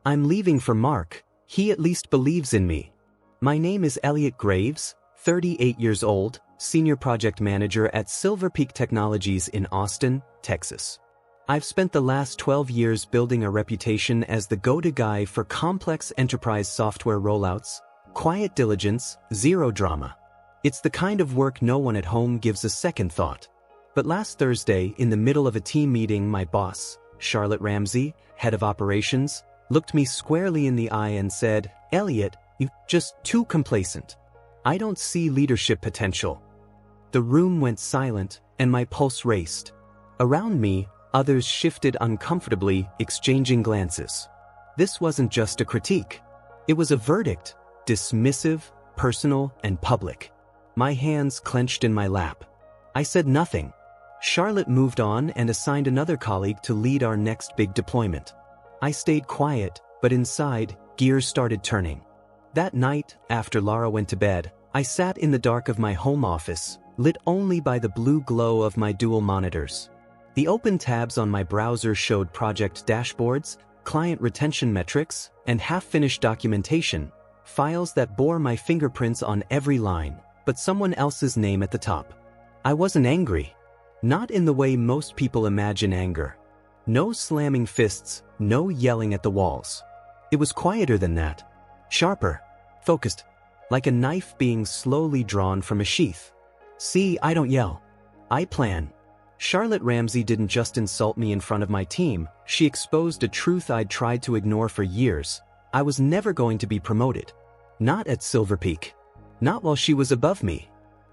I'm leaving for Mark. He at least believes in me. My name is Elliot Graves, 38 years old, Senior Project Manager at Silver Peak Technologies in Austin, Texas. I've spent the last 12 years building a reputation as the go-to guy for complex enterprise software rollouts, quiet diligence, zero drama. It's the kind of work no one at home gives a second thought. But last Thursday, in the middle of a team meeting, my boss, Charlotte Ramsey, head of operations, looked me squarely in the eye and said, "Elliot, you're just too complacent. I don't see leadership potential." The room went silent, and my pulse raced. Around me, others shifted uncomfortably, exchanging glances. This wasn't just a critique. It was a verdict, dismissive, personal, and public. My hands clenched in my lap. I said nothing. Charlotte moved on and assigned another colleague to lead our next big deployment. I stayed quiet, but inside, gears started turning. That night, after Lara went to bed, I sat in the dark of my home office, lit only by the blue glow of my dual monitors. The open tabs on my browser showed project dashboards, client retention metrics, and half-finished documentation, files that bore my fingerprints on every line, but someone else's name at the top. I wasn't angry. Not in the way most people imagine anger. No slamming fists, no yelling at the walls. It was quieter than that. Sharper. Focused. Like a knife being slowly drawn from a sheath. See, I don't yell. I plan. Charlotte Ramsey didn't just insult me in front of my team, she exposed a truth I'd tried to ignore for years. I was never going to be promoted. Not at Silver Peak. Not while she was above me.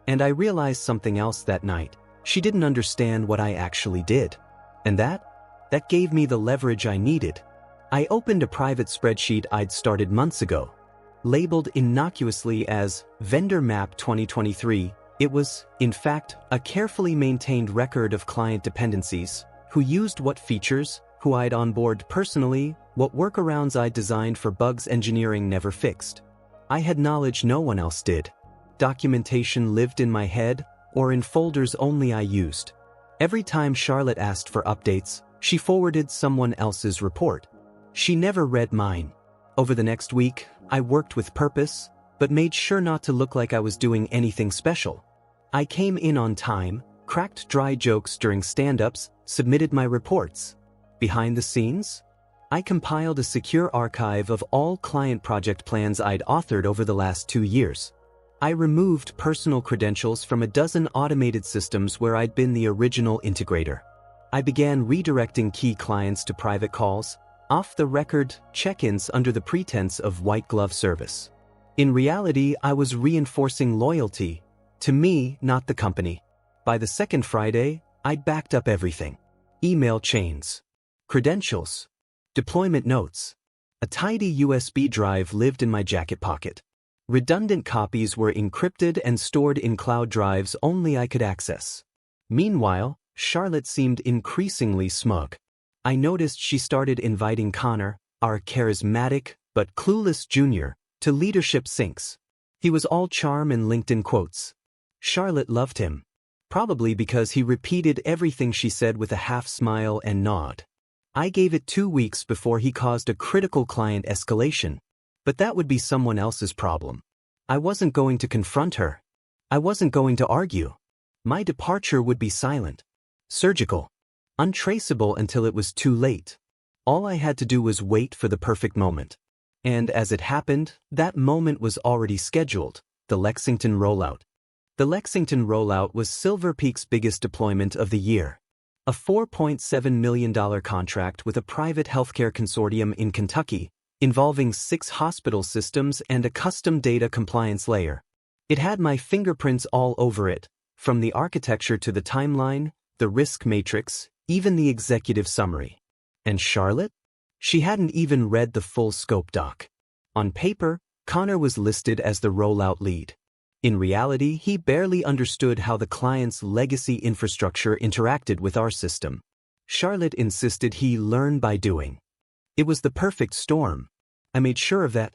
And I realized something else that night. She didn't understand what I actually did. And that gave me the leverage I needed. I opened a private spreadsheet I'd started months ago. Labeled innocuously as Vendor Map 2023, it was, in fact, a carefully maintained record of client dependencies, who used what features, who I'd onboarded personally, what workarounds I'd designed for bugs engineering never fixed. I had knowledge no one else did. Documentation lived in my head, or in folders only I used. Every time Charlotte asked for updates, she forwarded someone else's report. She never read mine. Over the next week, I worked with purpose, but made sure not to look like I was doing anything special. I came in on time, cracked dry jokes during stand-ups, submitted my reports. Behind the scenes, I compiled a secure archive of all client project plans I'd authored over the last 2 years. I removed personal credentials from a dozen automated systems where I'd been the original integrator. I began redirecting key clients to private calls, off-the-record check-ins under the pretense of white-glove service. In reality, I was reinforcing loyalty, to me, not the company. By the second Friday, I'd backed up everything. Email chains, credentials, deployment notes. A tidy USB drive lived in my jacket pocket. Redundant copies were encrypted and stored in cloud drives only I could access. Meanwhile, Charlotte seemed increasingly smug. I noticed she started inviting Connor, our charismatic but clueless junior, to leadership syncs. He was all charm and LinkedIn quotes. Charlotte loved him. Probably because he repeated everything she said with a half smile and nod. I gave it 2 weeks before he caused a critical client escalation. But that would be someone else's problem. I wasn't going to confront her. I wasn't going to argue. My departure would be silent. Surgical. Untraceable until it was too late. All I had to do was wait for the perfect moment. And as it happened, that moment was already scheduled, the Lexington rollout. The Lexington rollout was Silver Peak's biggest deployment of the year. A $4.7 million contract with a private healthcare consortium in Kentucky, involving 6 hospital systems and a custom data compliance layer. It had my fingerprints all over it, from the architecture to the timeline, the risk matrix, even the executive summary. And Charlotte? She hadn't even read the full scope doc. On paper, Connor was listed as the rollout lead. In reality, he barely understood how the client's legacy infrastructure interacted with our system. Charlotte insisted he learn by doing. It was the perfect storm. I made sure of that.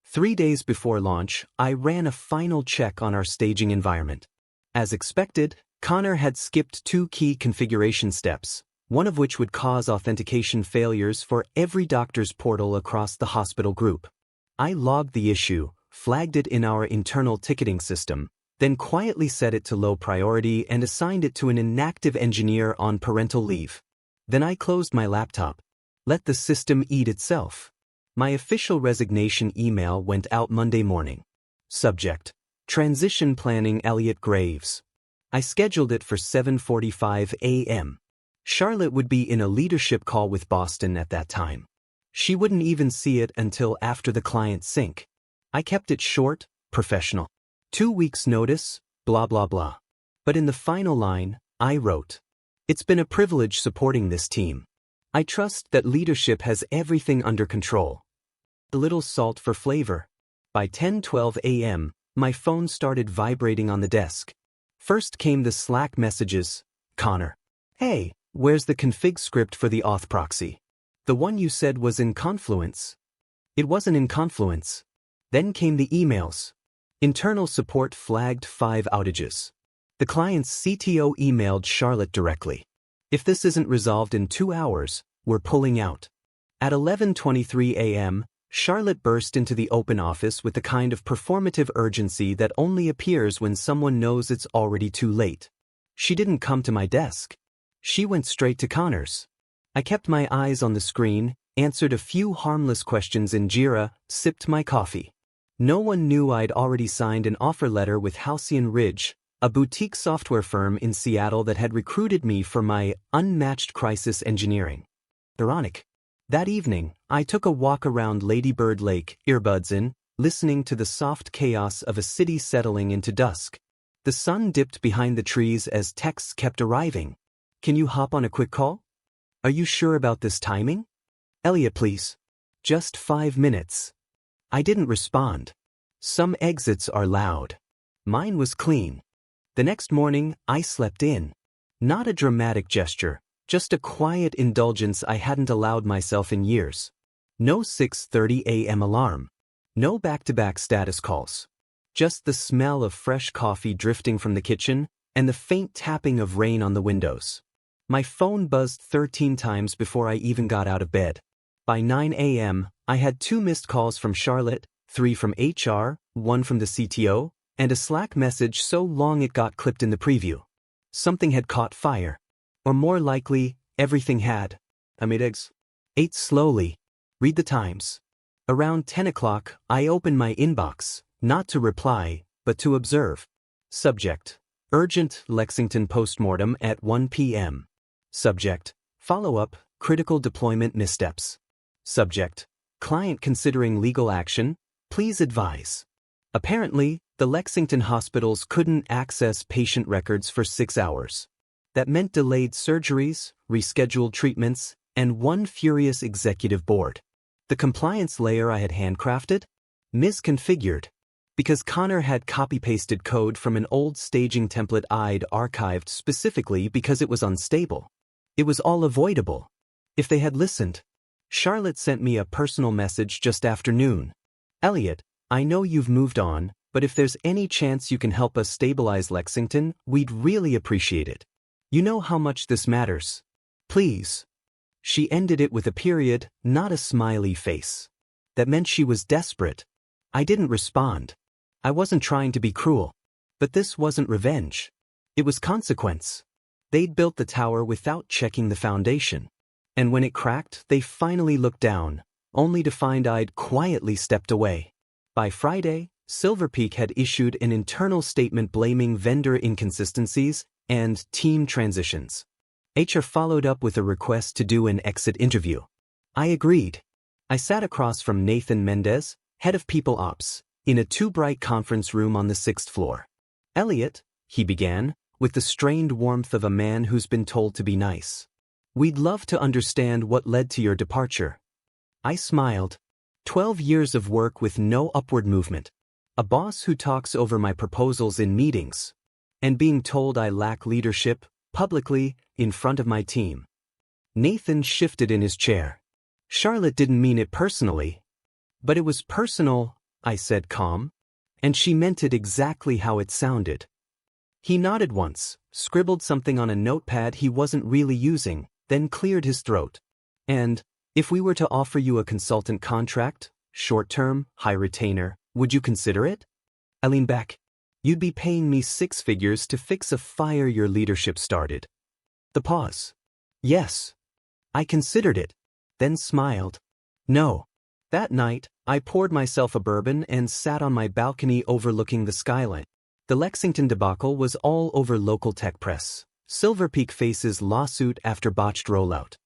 3 days before launch, I ran a final check on our staging environment. As expected, Connor had skipped 2 key configuration steps, one of which would cause authentication failures for every doctor's portal across the hospital group. I logged the issue, flagged it in our internal ticketing system, then quietly set it to low priority and assigned it to an inactive engineer on parental leave. Then I closed my laptop. Let the system eat itself. My official resignation email went out Monday morning. Subject: Transition Planning, Elliot Graves. I scheduled it for 7:45 a.m. Charlotte would be in a leadership call with Boston at that time. She wouldn't even see it until after the client sync. I kept it short, professional. 2 weeks notice, blah blah blah. But in the final line, I wrote, "It's been a privilege supporting this team. I trust that leadership has everything under control." A little salt for flavor. By 10:12 a.m., my phone started vibrating on the desk. First came the Slack messages. "Connor. Hey, where's the config script for the auth proxy? The one you said was in Confluence." It wasn't in Confluence. Then came the emails. Internal support flagged 5 outages. The client's CTO emailed Charlotte directly. "If this isn't resolved in 2 hours, we're pulling out." At 11:23 a.m., Charlotte burst into the open office with the kind of performative urgency that only appears when someone knows it's already too late. She didn't come to my desk. She went straight to Connor's. I kept my eyes on the screen, answered a few harmless questions in Jira, sipped my coffee. No one knew I'd already signed an offer letter with Halcyon Ridge, a boutique software firm in Seattle that had recruited me for my unmatched crisis engineering. Ironic. That evening, I took a walk around Lady Bird Lake, earbuds in, listening to the soft chaos of a city settling into dusk. The sun dipped behind the trees as texts kept arriving. "Can you hop on a quick call? Are you sure about this timing? Elliot, please. Just 5 minutes." I didn't respond. Some exits are loud. Mine was clean. The next morning, I slept in. Not a dramatic gesture, just a quiet indulgence I hadn't allowed myself in years. No 6:30 a.m. alarm. No back-to-back status calls. Just the smell of fresh coffee drifting from the kitchen and the faint tapping of rain on the windows. My phone buzzed 13 times before I even got out of bed. By 9 a.m., I had 2 missed calls from Charlotte, 3 from HR, 1 from the CTO, and a Slack message so long it got clipped in the preview. Something had caught fire. Or more likely, everything had. I made eggs. Ate slowly. Read the times. Around 10 o'clock, I opened my inbox, not to reply, but to observe. Subject: Urgent Lexington postmortem at 1 p.m. Subject: Follow-up, critical deployment missteps. Subject: Client considering legal action, please advise. Apparently, the Lexington hospitals couldn't access patient records for 6 hours. That meant delayed surgeries, rescheduled treatments, and one furious executive board. The compliance layer I had handcrafted? Misconfigured. Because Connor had copy-pasted code from an old staging template I'd archived specifically because it was unstable. It was all avoidable. If they had listened. Charlotte sent me a personal message just after noon. "Elliot, I know you've moved on, but if there's any chance you can help us stabilize Lexington, we'd really appreciate it. You know how much this matters. Please." She ended it with a period, not a smiley face. That meant she was desperate. I didn't respond. I wasn't trying to be cruel. But this wasn't revenge. It was consequence. They'd built the tower without checking the foundation. And when it cracked, they finally looked down, only to find I'd quietly stepped away. By Friday, Silver Peak had issued an internal statement blaming vendor inconsistencies and team transitions. HR followed up with a request to do an exit interview. I agreed. I sat across from Nathan Mendez, head of People Ops, in a too-bright conference room on the 6th floor. "Elliot," he began, with the strained warmth of a man who's been told to be nice. "We'd love to understand what led to your departure." I smiled. 12 years of work with no upward movement. A boss who talks over my proposals in meetings. And being told I lack leadership, publicly, in front of my team. Nathan shifted in his chair. "Charlotte didn't mean it personally." "But it was personal," I said calm. "And she meant it exactly how it sounded." He nodded once, scribbled something on a notepad he wasn't really using, then cleared his throat. And, if we were to offer you a consultant contract, short-term, high retainer, would you consider it? I leaned back. You'd be paying me 6 figures to fix a fire your leadership started. The pause. Yes. I considered it, then smiled. No. That night, I poured myself a bourbon and sat on my balcony overlooking the skyline. The Lexington debacle was all over local tech press. Silver Peak faces lawsuit after botched rollout.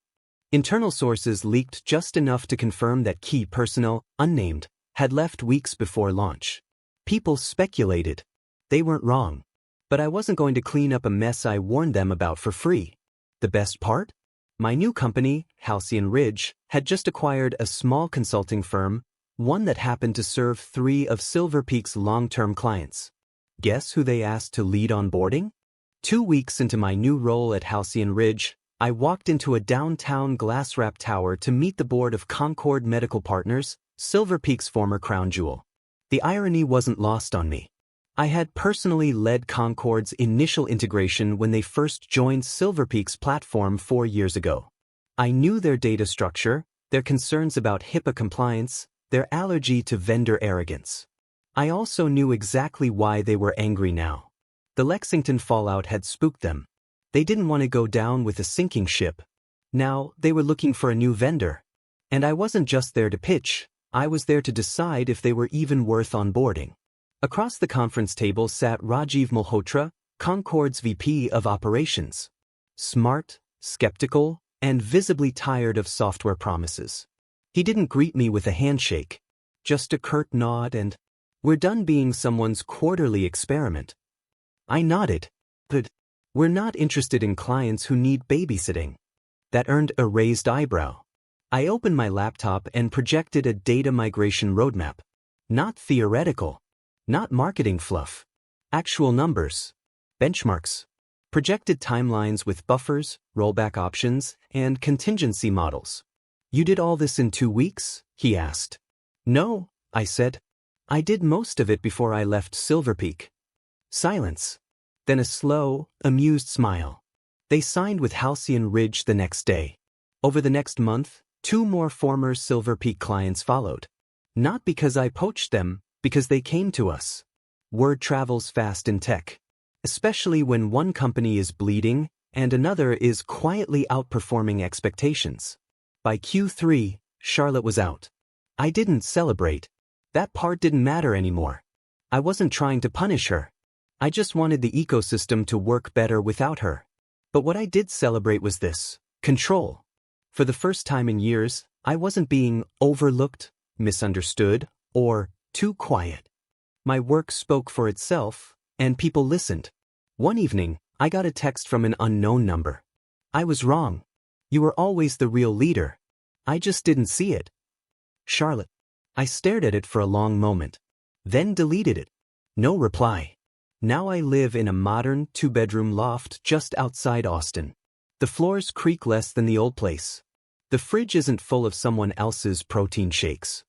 Internal sources leaked just enough to confirm that key personnel, unnamed, had left weeks before launch. People speculated. They weren't wrong. But I wasn't going to clean up a mess I warned them about for free. The best part? My new company, Halcyon Ridge, had just acquired a small consulting firm, one that happened to serve 3 of Silver Peak's long-term clients. Guess who they asked to lead onboarding? 2 weeks into my new role at Halcyon Ridge, I walked into a downtown glass-wrapped tower to meet the board of Concord Medical Partners, Silver Peak's former crown jewel. The irony wasn't lost on me. I had personally led Concord's initial integration when they first joined Silver Peak's platform 4 years ago. I knew their data structure, their concerns about HIPAA compliance, their allergy to vendor arrogance. I also knew exactly why they were angry now. The Lexington fallout had spooked them. They didn't want to go down with a sinking ship. Now, they were looking for a new vendor. And I wasn't just there to pitch, I was there to decide if they were even worth onboarding. Across the conference table sat Rajiv Malhotra, Concord's VP of Operations. Smart, skeptical, and visibly tired of software promises. He didn't greet me with a handshake, just a curt nod and, "We're done being someone's quarterly experiment." I nodded. But, "We're not interested in clients who need babysitting." That earned a raised eyebrow. I opened my laptop and projected a data migration roadmap. Not theoretical. Not marketing fluff. Actual numbers. Benchmarks. Projected timelines with buffers, rollback options, and contingency models. "You did all this in 2 weeks?" he asked. "No," I said. "I did most of it before I left Silver Peak." Silence. Then a slow, amused smile. They signed with Halcyon Ridge the next day. Over the next month, 2 more former Silver Peak clients followed. Not because I poached them, because they came to us. Word travels fast in tech, especially when one company is bleeding and another is quietly outperforming expectations. By Q3, Charlotte was out. I didn't celebrate. That part didn't matter anymore. I wasn't trying to punish her. I just wanted the ecosystem to work better without her. But what I did celebrate was this: control. For the first time in years, I wasn't being overlooked, misunderstood, or too quiet. My work spoke for itself, and people listened. One evening, I got a text from an unknown number. "I was wrong. You were always the real leader. I just didn't see it." Charlotte. I stared at it for a long moment. Then deleted it. No reply. Now I live in a modern 2-bedroom loft just outside Austin. The floors creak less than the old place. The fridge isn't full of someone else's protein shakes.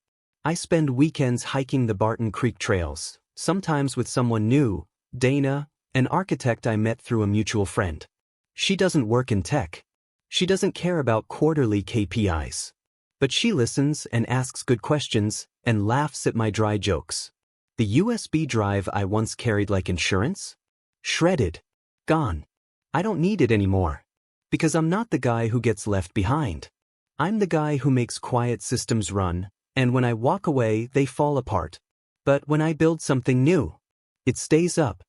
I spend weekends hiking the Barton Creek trails, sometimes with someone new, Dana, an architect I met through a mutual friend. She doesn't work in tech. She doesn't care about quarterly KPIs. But she listens and asks good questions and laughs at my dry jokes. The USB drive I once carried like insurance? Shredded. Gone. I don't need it anymore. Because I'm not the guy who gets left behind. I'm the guy who makes quiet systems run, and when I walk away, they fall apart. But when I build something new, it stays up.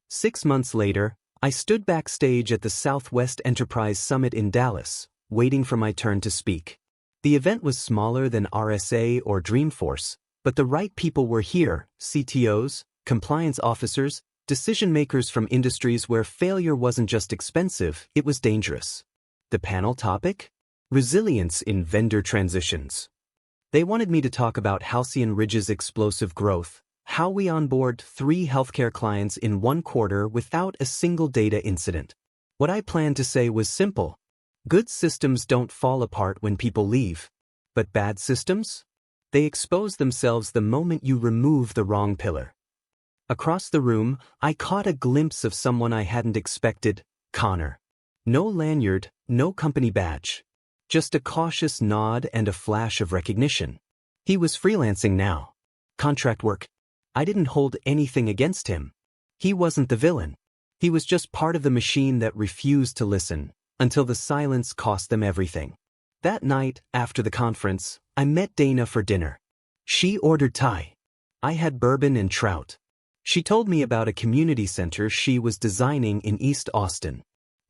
6 months later, I stood backstage at the Southwest Enterprise Summit in Dallas, waiting for my turn to speak. The event was smaller than RSA or Dreamforce, but the right people were here: CTOs, compliance officers, decision-makers from industries where failure wasn't just expensive, it was dangerous. The panel topic? Resilience in vendor transitions. They wanted me to talk about Halcyon Ridge's explosive growth, how we onboard 3 healthcare clients in 1 quarter without a single data incident. What I planned to say was simple. Good systems don't fall apart when people leave. But bad systems? They expose themselves the moment you remove the wrong pillar. Across the room, I caught a glimpse of someone I hadn't expected: Connor. No lanyard, no company badge. Just a cautious nod and a flash of recognition. He was freelancing now. Contract work. I didn't hold anything against him. He wasn't the villain. He was just part of the machine that refused to listen, until the silence cost them everything. That night, after the conference, I met Dana for dinner. She ordered Thai. I had bourbon and trout. She told me about a community center she was designing in East Austin.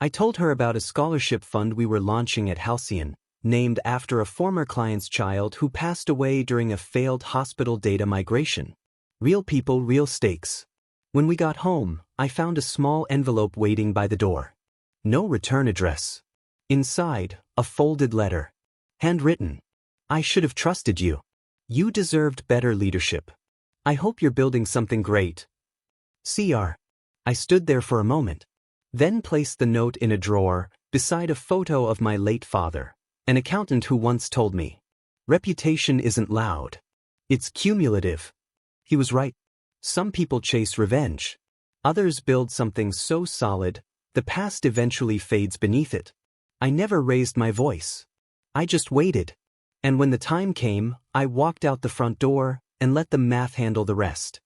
I told her about a scholarship fund we were launching at Halcyon, named after a former client's child who passed away during a failed hospital data migration. Real people, real stakes. When we got home, I found a small envelope waiting by the door. No return address. Inside, a folded letter. Handwritten. I should have trusted you. You deserved better leadership. I hope you're building something great. CR. I stood there for a moment. Then placed the note in a drawer, beside a photo of my late father, an accountant who once told me, reputation isn't loud. It's cumulative. He was right. Some people chase revenge. Others build something so solid, the past eventually fades beneath it. I never raised my voice. I just waited. And when the time came, I walked out the front door and let the math handle the rest.